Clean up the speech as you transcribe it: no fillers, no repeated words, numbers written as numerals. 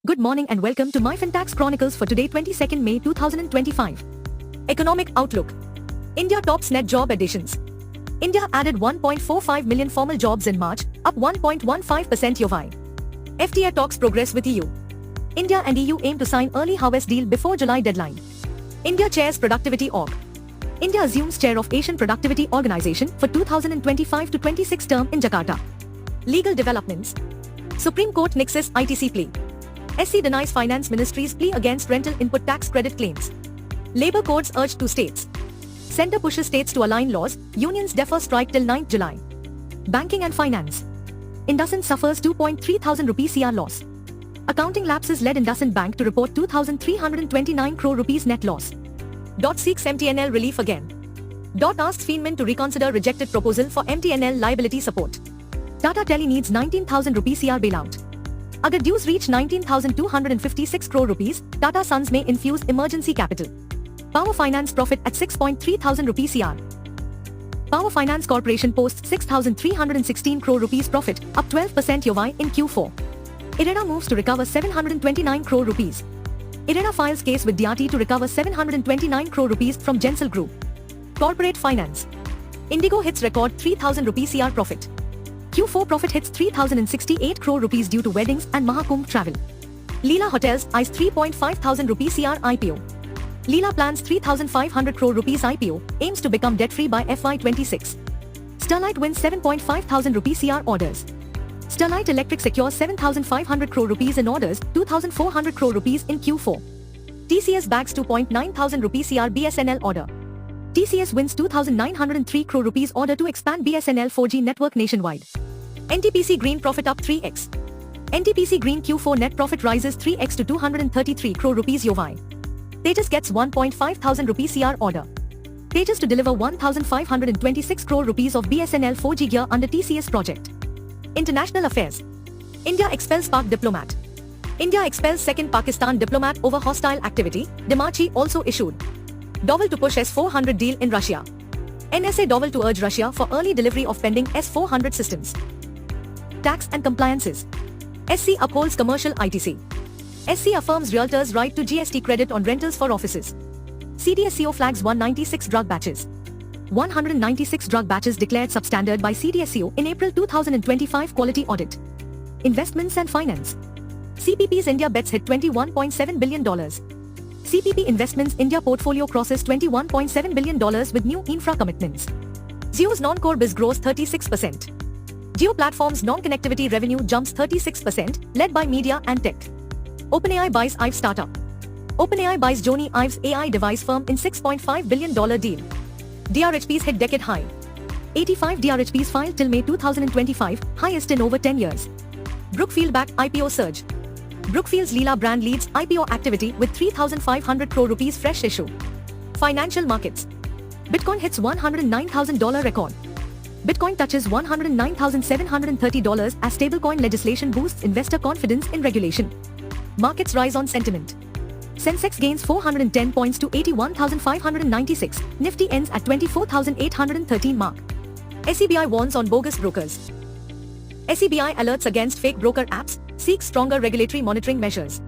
Good morning and welcome to My FinTax Chronicles for today 22nd May 2025. Economic Outlook. India tops net job additions. India added 1.45 million formal jobs in March, up 1.15% YoY. FTA talks progress with EU. India and EU aim to sign early harvest deal before July deadline. India chairs Productivity Org. India assumes chair of Asian Productivity Organization for 2025-26 term in Jakarta. Legal developments. Supreme Court nixes ITC plea. SC denies Finance Ministry's plea against rental input tax credit claims. Labour courts urge to states. Centre pushes states to align laws, unions defer strike till 9th July. Banking and finance. IndusInd suffers 2.3 thousand rupee CR loss. Accounting lapses led IndusInd Bank to report 2,329 crore rupees net loss. DOT seeks MTNL relief again. DOT asks FinMin to reconsider rejected proposal for MTNL liability support. Tata Tele needs 19,000 rupee CR bailout. Agar dues reach 19,256 crore rupees, Tata Sons may infuse emergency capital. Power Finance profit at 6.3 thousand rupee CR. Power Finance Corporation posts 6,316 crore rupees profit, up 12% YoY in Q4. IREDA moves to recover 729 crore rupees. IREDA files case with DRT to recover 729 crore rupees from Gensel Group. Corporate Finance. Indigo hits record 3,000 rupee CR profit. Q4 profit hits 3,068 crore rupees due to weddings and Mahakumbh travel. Leela Hotels eyes 3.5 thousand rupee CR IPO. Leela plans 3,500 crore rupees IPO, aims to become debt-free by FY26. Sterlite wins 7.5 thousand rupee CR orders. Sterlite Electric secures 7,500 crore rupees in orders, 2,400 crore rupees in Q4. TCS bags 2.9 thousand rupee CR BSNL order. TCS wins 2,903 crore rupees order to expand BSNL 4G network nationwide. NTPC Green profit up 3x. NTPC Green Q4 net profit rises 3x to 233 crore rupees YoY. Tejas gets 1.5 thousand rupee CR order. Tejas to deliver 1,526 crore rupees of BSNL 4G gear under TCS project. International affairs. India expels Pak diplomat. India expels second Pakistan diplomat over hostile activity, Demachi also issued. Dowell to push S-400 deal in Russia. NSA Dowell to urge Russia for early delivery of pending S-400 systems. Tax and compliances. SC upholds commercial ITC. SC affirms realtors' right to GST credit on rentals for offices. CDSCO flags 196 drug batches. 196 drug batches declared substandard by CDSCO in April 2025 quality audit. Investments and finance. CPP's India bets hit $21.7 billion. CPP Investments India portfolio crosses $21.7 billion with new infra commitments. Jio's non-core biz grows 36%. Jio Platforms non-connectivity revenue jumps 36%, led by media and tech. OpenAI buys Ive startup. OpenAI buys Jony Ive's AI device firm in $6.5 billion deal. DRHPs hit decade high. 85 DRHPs filed till May 2025, highest in over 10 years. Brookfield backed IPO surge. Brookfield's Leela brand leads IPO activity with 3,500 crore rupees fresh issue. Financial markets. Bitcoin hits $109,000 record. Bitcoin touches $109,730 as stablecoin legislation boosts investor confidence in regulation. Markets rise on sentiment. Sensex gains 410 points to 81,596. Nifty ends at 24,813 mark. SEBI warns on bogus brokers. SEBI alerts against fake broker apps, seeks stronger regulatory monitoring measures.